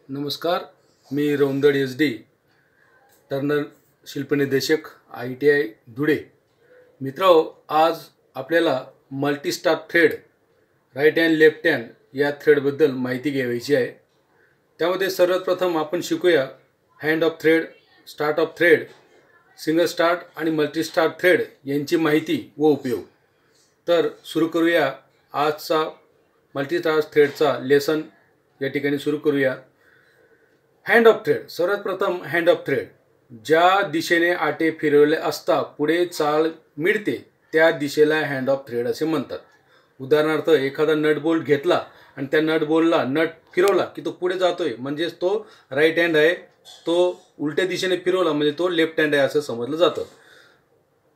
नमस्कार, मी रौंदड SD turner शिल्पनिर्देशक ITI धुळे। मित्रांनो, आज आपल्याला multi start thread right hand left hand या थ्रेडबद्दल माहिती घ्यायची आहे। त्यामध्ये सर्वप्रथम आपण शिकूया hand of thread, start of thread, single start आणि मल्टी स्टार्ट थ्रेड यांची माहिती व उपयोग। तर सुरू करूया आजचा मल्टी स्टार्ट थ्रेडचा लेसन। या ठिकाणी सुरू करूया। Hand of thread. सर्वात प्रथम हँड ऑफ थ्रेड, ज्या दिशेने आटे फिरवले असता पुढे चाल मिळते त्या दिशेला हँड ऑफ थ्रेड असे म्हणतात। उदाहरणार्थ, एखादा नट बोल्ट घेतला आणि त्या नट बोल्टला नट फिरवला की तो पुढे जातोय, म्हणजे तो राईट हँड आहे। तो उलट्या दिशेने फिरवला म्हणजे तो लेफ्ट हँड आहे असं समजलं जातं।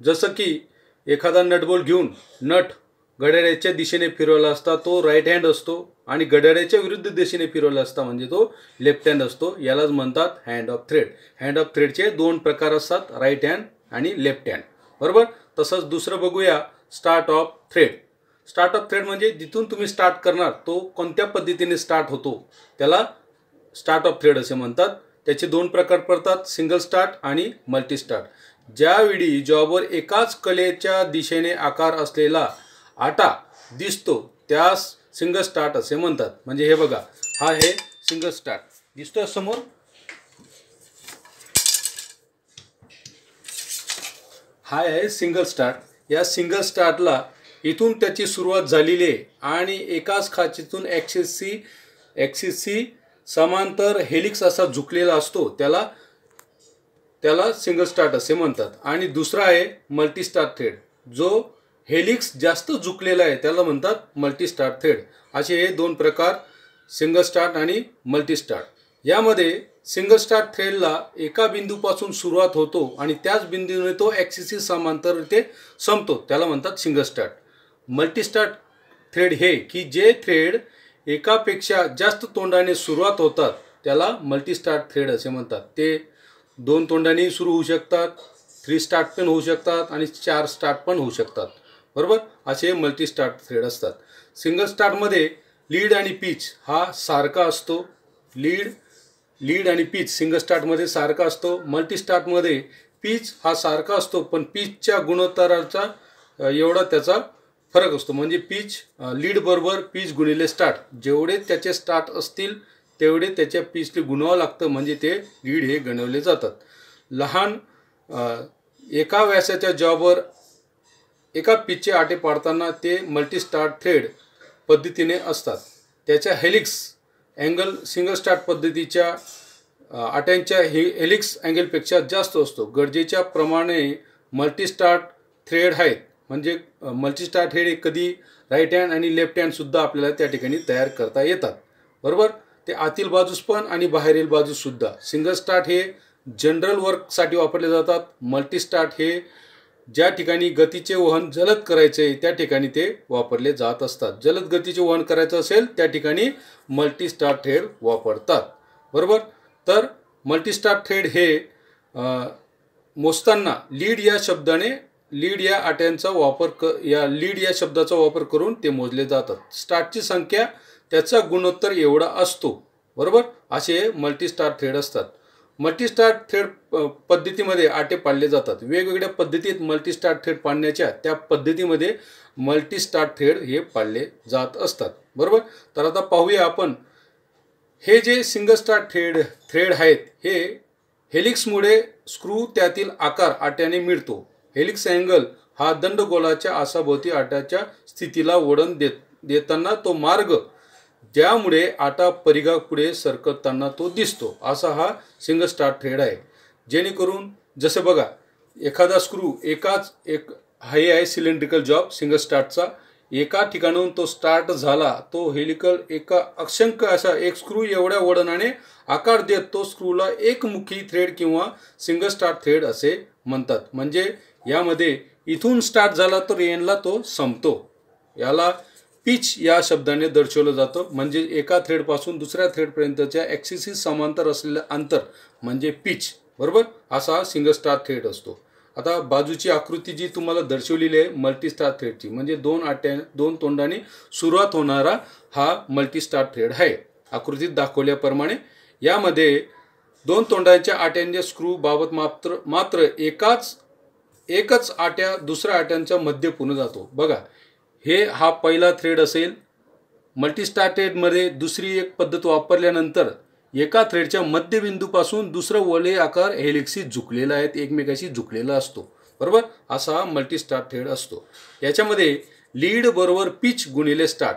जसं की एखादा नट बोल्ट घेऊन नट घड्याळाच्या दिशेने फिरवला असता तो राईट हँड असतो आणि घड्याळाच्या विरुद्ध दिशेने फिरवला असता म्हणजे तो लेफ्ट हँड असतो। यालाच म्हणतात hand of thread. Hand of थ्रेडचे दोन प्रकार असतात, राईट हँड आणि लेफ्ट हँड, बरोबर। तसंच दुसरं बघूया start of thread. Start of thread म्हणजे जिथून तुम्ही स्टार्ट करणार तो कोणत्या पद्धतीने स्टार्ट होतो त्याला स्टार्ट ऑफ थ्रेड असे म्हणतात। त्याचे दोन प्रकार पडतात, सिंगल स्टार्ट आणि मल्टी स्टार्ट। ज्यावेळी जॉबवर एकाच कलेच्या दिशेने आकार असलेला आटा दिसतो त्यास सिंगल स्टार्ट असे म्हणतात। म्हणजे हे बघा, हा आहे सिंगल स्टार्ट, दिसतोय समोर। हा आहे सिंगल स्टार्ट। या सिंगल स्टार्टला इथून त्याची सुरुवात झालेली आहे आणि एकाच खाचीतून ॲक्सिसशी समांतर हेलिक्स असा झुकलेला असतो, त्याला सिंगल स्टार्ट असे म्हणतात। आणि दुसरा आहे मल्टी स्टार्ट थ्रेड, जो हेलिक्स जास्त झुकलेला आहे त्याला म्हणतात मल्टी स्टार्ट थ्रेड। असे हे दोन प्रकार, सिंगल स्टार्ट आणि मल्टी स्टार्ट। यामध्ये सिंगल स्टार्ट थ्रेडला एका बिंदूपासून सुरुवात होतो आणि त्याच बिंदूने तो ॲक्सिसशी समांतर ते संपतो, त्याला म्हणतात single start. Multi start thread हे की जे थ्रेड एकापेक्षा जास्त तोंडाने सुरुवात होतात त्याला मल्टी स्टार्ट थ्रेड असे म्हणतात। ते दोन तोंडाने सुरू होऊ शकतात, 3 स्टार्ट पण होऊ शकतात आणि 4 स्टार्ट पण होऊ शकतात, बरोबर। असे मल्टी स्टार्ट थ्रेड असतात। सिंगल स्टार्टमध्ये लीड आणि पिच हा सारखा असतो। लीड आणि पिच सिंगल स्टार्टमध्ये सारखा असतो। मल्टी स्टार्टमध्ये पिच हा सारखा असतो पण पिचच्या गुणोत्तराचा एवढा त्याचा फरक असतो। म्हणजे पिच लीड बरोबर पिच गुणिले स्टार्ट, जेवढे त्याचे स्टार्ट असतील तेवढे त्याच्या पिचले गुणवावं लागतं, म्हणजे ते लीड हे गणवले जातात। लहान एका व्यासाच्या जॉबवर एका पिचचे आटे पाडताना ते मल्टी स्टार्ट थ्रेड पद्धतीने असतात। त्याच्या हेलिक्स अँगल सिंगल स्टार्ट पद्धतीच्या आट्यांच्या हेलिक्स अँगलपेक्षा जास्त असतो। गरजेच्या प्रमाणे मल्टी स्टार्ट थ्रेड आहेत, म्हणजे मल्टी स्टार्ट थ्रेड कधी राईट हँड आणि लेफ्ट हँड सुद्धा आपल्याला त्या ठिकाणी तयार करता येतात, बरोबर। ते आतील बाजूस पण आणि बाहेरील बाजूस सुद्धा। सिंगल स्टार्ट हे जनरल वर्कसाठी वापरले जातात। मल्टी स्टार्ट हे ज्या ठिकाणी गतीचे वहन जलद करायचे त्या ठिकाणी ते वापरले जात असतात। जलद गतीचे वहन करायचं असेल त्या ठिकाणी मल्टी स्टार्ट थ्रेड वापरतात, बरोबर। तर मल्टी स्टार्ट थ्रेड हे मोजताना लीड या आट्यांचा लीड या शब्दाचा वापर करून ते मोजले जातात। स्टार्टची संख्या त्याचा गुणोत्तर एवढा असतो, बरोबर। असे मल्टी स्टार्ट थ्रेड असतात। मल्टी स्टार्ट थ्रेड पद्धतीमध्ये आटे पाडले जातात। वेगवेगळ्या पद्धतीत मल्टी स्टार्ट थ्रेड पाडण्याच्या त्या पद्धतीमध्ये मल्टी स्टार्ट थ्रेड हे पाडले जात असतात, बरोबर। तर आता पाहूया आपण हे जे सिंगल स्टार्ट थ्रेड आहेत हे हेलिक्समुळे स्क्रू त्यातील आकार आट्याने मिळतो। हेलिक्स अँगल हा दंडगोलाच्या आसाभोवती आट्याच्या स्थितीला वळण देताना तो मार्ग ज्यामुळे आटा परिघापुढे सरकताना तो दिसतो, असा हा सिंगल स्टार्ट थ्रेड आहे। जेणेकरून जसं बघा, एखादा स्क्रू हे आहे सिलेंड्रिकल जॉब सिंगल स्टार्टचा। एका ठिकाणाहून तो स्टार्ट झाला, तो हेलिकल एका असंख्य असा एक स्क्रू एवढ्या वळणाने आकार देत तो स्क्रूला एकमुखी थ्रेड किंवा सिंगल स्टार्ट थ्रेड असे म्हणतात। म्हणजे यामध्ये इथून स्टार्ट झाला तर एंडला तो संपतो। याला पिच या शब्दाने दर्शवलं जातं। म्हणजे एका थ्रेडपासून दुसऱ्या थ्रेडपर्यंतच्या ॲक्सिसशी समांतर असलेलं अंतर म्हणजे पिच, बरोबर। असा हा सिंगल स्टार्ट थ्रेड असतो। आता बाजूची आकृती जी तुम्हाला दर्शवलेली आहे मल्टी स्टार्ट थ्रेडची, म्हणजे दोन तोंडाने सुरुवात होणारा हा मल्टी स्टार्ट थ्रेड आहे। आकृतीत दाखवल्याप्रमाणे यामध्ये दोन तोंडाच्या आट्यांच्या स्क्रू बाबत मात्र एकच आट्या दुसऱ्या आट्यांच्या मध्ये पुन्हा जातो. बघा, हा पहिला थ्रेड असेल. मल्टीस्टार थ्रेडमध्ये दुसरी एक पद्धत वापरल्यानंतर एका थ्रेडच्या मध्यबिंदूपासून दुसरं वलय आकार हेलिक्सशी झुकलेला आहे, एकमेकाशी झुकलेला असतो. बरोबर, असा हा मल्टीस्टार थ्रेड असतो. याच्यामध्ये लीड बरोबर पिच गुणिले स्टार्ट,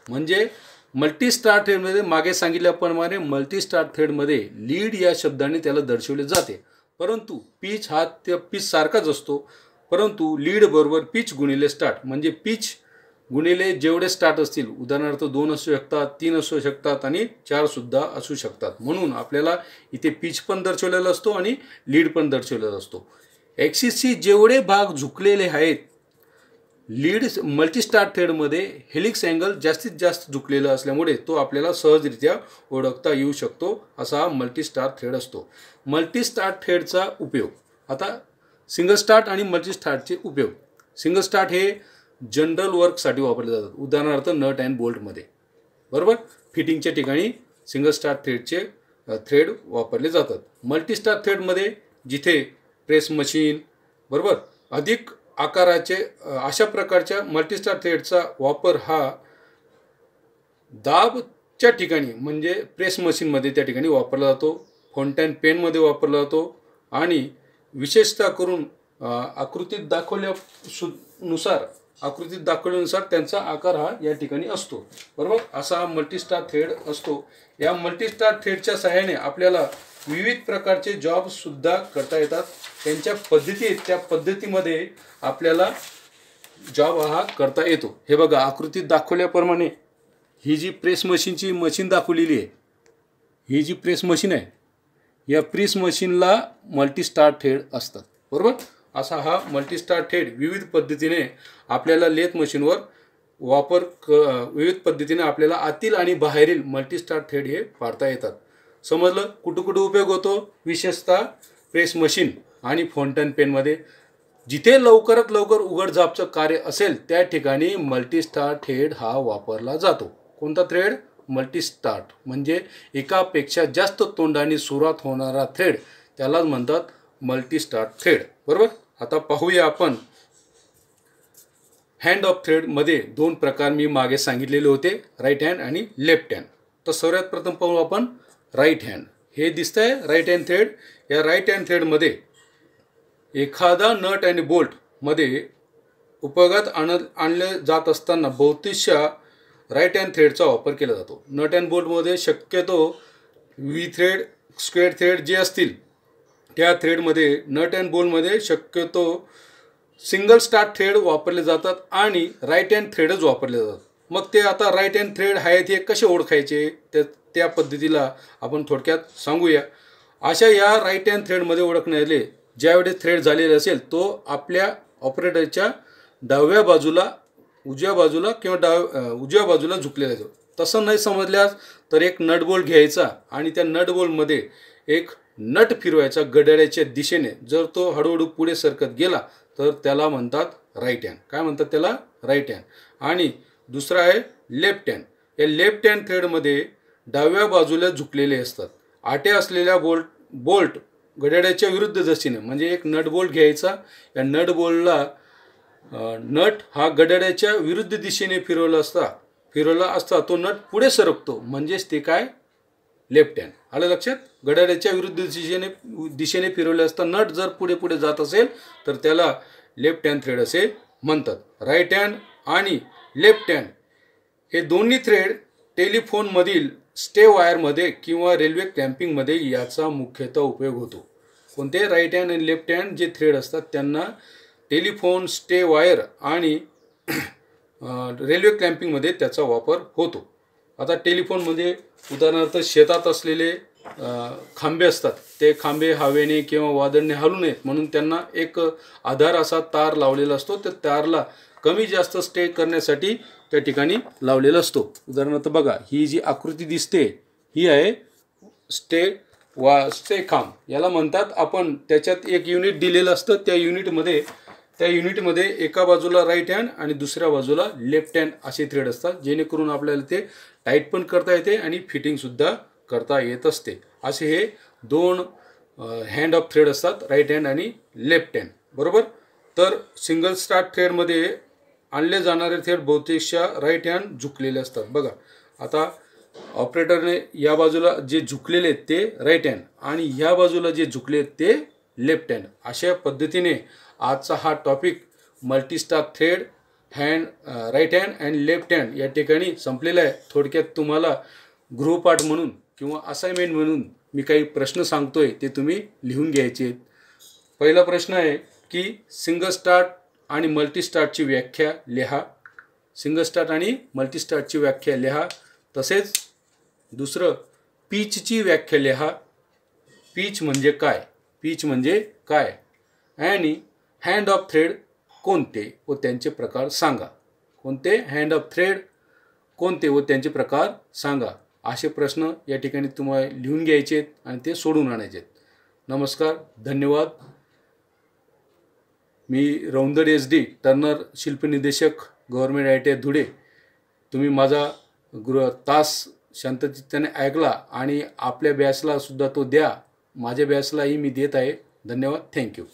म्हणजे मल्टीस्टार थ्रेडमध्ये मागे सांगितल्याप्रमाणे मल्टीस्टार थ्रेडमध्ये लीड या शब्दाने त्याला दर्शवले जाते, परंतु पिच हा त्या पिच सारखाच असतो. परंतु लीड बरोबर पिच गुणिले स्टार्ट, म्हणजे पिच गुणिले जेवढे स्टार्ट असतील, उदाहरणार्थ 2 असू शकतात, 3 असू शकतात आणि 4 सुद्धा असू शकतात. म्हणून आपल्याला इथे पिच पण दर्शवलेला असतो आणि लीड पण दर्शवलेला असतो. ॲक्सिसशी जेवढे भाग झुकलेले आहेत, लीड मल्टीस्टार थ्रेडमध्ये हेलिक्स अँगल जास्तीत जास्त झुकलेला असल्यामुळे तो आपल्याला सहजरित्या ओळखता येऊ शकतो. असा हा मल्टीस्टार थ्रेड असतो. मल्टीस्टार थ्रेडचा उपयोग, आता सिंगल स्टार्ट आणि मल्टीस्टार्टचे उपयोग. सिंगल स्टार्ट हे जनरल वर्कसाठी वापरले जातात, उदाहरणार्थ नट अँड बोल्टमध्ये. बरोबर, फिटिंगच्या ठिकाणी सिंगल स्टार थ्रेड वापरले जातात. मल्टीस्टार थ्रेडमध्ये जिथे प्रेस मशीन, बरोबर, अधिक आकाराचे अशा प्रकारच्या मल्टीस्टार थ्रेडचा वापर हा दाबच्या ठिकाणी म्हणजे प्रेस मशीनमध्ये त्या ठिकाणी वापरला जातो. फाउंटन पेनमध्ये वापरला जातो आणि विशेषतः करून आकृतीत दाखवल्यानुसार त्यांचा आकार हा या ठिकाणी असतो. बरोबर, असा हा मल्टीस्टार थ्रेड असतो. या मल्टीस्टार थ्रेडच्या सहाय्याने आपल्याला विविध प्रकारचे जॉब सुद्धा करता येतात. त्यांच्या त्या पद्धतीमध्ये आपल्याला जॉब हा करता येतो. हे बघा, आकृतीत दाखवल्याप्रमाणे ही जी प्रेस मशीनची मशीन दाखवलेली आहे, ही जी प्रेस मशीन आहे, या प्रेस मशीनला मल्टीस्टार थ्रेड असतात. बरोबर, असा हा मल्टीस्टार थ्रेड विविध पद्धतीने आपल्याला लेथ मशीनवर विविध पद्धतीने आपल्याला आतील आणि बाहेरील मल्टीस्टार थ्रेड हे पाडता येतात. समजलं कुठं कुठं उपयोग होतो? विशेषतः प्रेस मशीन आणि फाउंटन पेनमध्ये. जिथे लवकरात लवकर उघडझापचं कार्य असेल त्या ठिकाणी मल्टीस्टार थ्रेड हा वापरला जातो. कोणता थ्रेड? मल्टीस्टार, म्हणजे एकापेक्षा जास्त तोंडाने सुरुवात होणारा थ्रेड, त्यालाच म्हणतात मल्टीस्टार थ्रेड. बरोबर, आता पाहूया आपण हँड ऑफ थ्रेडमध्ये 2 प्रकार मी मागे सांगितलेले होते, राईट हँड आणि लेफ्ट हँड. तर सर्वात प्रथम पाहू आपण राईट हँड. हे दिसतंय राईट हँड थ्रेड. या राईट हँड थ्रेडमध्ये एखादा नट आणि बोल्टमध्ये उपयोगात आणले जात असताना बहुतेकशा राईट हँड थ्रेडचा वापर केला जातो. नट अँड बोल्टमध्ये शक्यतो व्ही थ्रेड, स्क्वेअर थ्रेड जे असतील त्या थ्रेडमध्ये, नट अँड बोल्टमध्ये शक्यतो सिंगल स्टार थ्रेड वापरले जातात आणि राईट हँड थ्रेडच वापरले जातात. मग ते आता राईट हँड थ्रेड आहेत हे कसे ओळखायचे त्या पद्धतीला आपण थोडक्यात सांगूया. अशा या राईट हँड थ्रेडमध्ये ओळखण्याले ज्यावेळेस थ्रेड झालेला असेल तो आपल्या ऑपरेटरच्या डाव्या बाजूला, उजव्या बाजूला किंवा उजव्या बाजूला झुकलेला आहे. तसं नाही समजल्यास तर एक नट बोल्ट घ्यायचा आणि त्या नट बोल्टमध्ये एक नट फिरवायचा घड्याळाच्या दिशेने. जर तो हळूहळू पुढे सरकत गेला तर त्याला म्हणतात राईट हँड. काय म्हणतात त्याला? Right hand. आणि दुसरा आहे लेफ्ट हँड. या लेफ्ट हँड थ्रेडमध्ये डाव्या बाजूला झुकलेले असतात. आट्या असलेल्या बोल्ट घड्याळाच्या विरुद्ध दिशेने, म्हणजे एक नट बोल्ट घ्यायचा, या नट बोल्टला नट हा घड्याळाच्या विरुद्ध दिशेने फिरवला असता तो नट पुढे सरकतो, म्हणजेच ते काय? Left hand. आलं लक्षात? घड्याळाच्या विरुद्ध दिशेने फिरवले असता नट जर पुढे पुढे जात असेल तर त्याला लेफ्ट हँड थ्रेड असे म्हणतात. राईट हँड आणि लेफ्ट हँड हे दोन्ही थ्रेड टेलिफोनमधील स्टे वायरमध्ये किंवा रेल्वे क्लॅम्पिंगमध्ये याचा मुख्यतः उपयोग होतो. कोणते? राईट हँड आणि लेफ्ट हँड जे थ्रेड असतात त्यांना टेलिफोन, स्टे वायर आणि रेल्वे क्लॅम्पिंगमध्ये त्याचा वापर होतो. आता टेलिफोनमध्ये उदाहरणार्थ शेतात असलेले खांबे असतात, ते खांबे हवेने किंवा वादळाने हलू नयेत म्हणून त्यांना एक आधार असा तार लावलेला असतो. त्या तारला कमी जास्त स्टे करण्यासाठी त्या ठिकाणी लावलेला असतो. उदाहरणार्थ बघा, ही जी आकृती दिसते ही आहे स्टे खांब, याला म्हणतात. आपण त्याच्यात एक युनिट दिलेलं असतं. त्या युनिटमध्ये एका बाजूला राईट हँड आणि दुसऱ्या बाजूला लेफ्ट हँड असे थ्रेड असतात, जेणेकरून आपल्याला ते टाईट पण करता येते आणि फिटिंग सुद्धा करता येत असते. असे हे दोन हँड ऑफ थ्रेड असतात, राईट हँड आणि लेफ्ट हँड. बरोबर. तर सिंगल स्टार्ट थ्रेडमध्ये आणले जाणारे थ्रेड बहुतेकशा राईट हँड झुकलेले असतात. बघा आता ऑपरेटरने या बाजूला जे झुकलेले आहेत ते राईट हँड आणि ह्या बाजूला जे झुकले आहेत ते लेफ्ट हँड. अशा पद्धतीने आजचा हा topic multistart thread right hand and left hand या ठिकाणी संपलेला आहे. थोडक्यात तुम्हाला गृहपाठ म्हणून किंवा असाइनमेंट म्हणून मी काही प्रश्न सांगतोय ते तुम्ही लिहून घ्यायचे. पहिला प्रश्न आहे की सिंगल स्टार्ट आणि मल्टीस्टार्टची व्याख्या लिहा. सिंगल स्टार्ट आणि मल्टीस्टार्टची व्याख्या लिहा. तसेच दुसरं पीचची व्याख्या लिहा. पीच म्हणजे काय, पीच म्हणजे काय, आणि हँड ऑफ थ्रेड कोणते व त्यांचे प्रकार सांगा. कोणते हँड ऑफ थ्रेड कोणते व त्यांचे प्रकार सांगा. असे प्रश्न या ठिकाणी तुम्हाला लिहून घ्यायचे आहेत आणि ते सोडून आणायचे आहेत. नमस्कार, धन्यवाद. मी रौंदड SD टर्नर शिल्पनिदेशक गव्हर्नमेंट ITI धुळे. तुम्ही माझा तास शांतचित्ताने ऐकला आणि आपल्या बॅचला सुद्धा तो द्या. माझ्या बॅचलाही मी देत आहे. धन्यवाद. थँक्यू.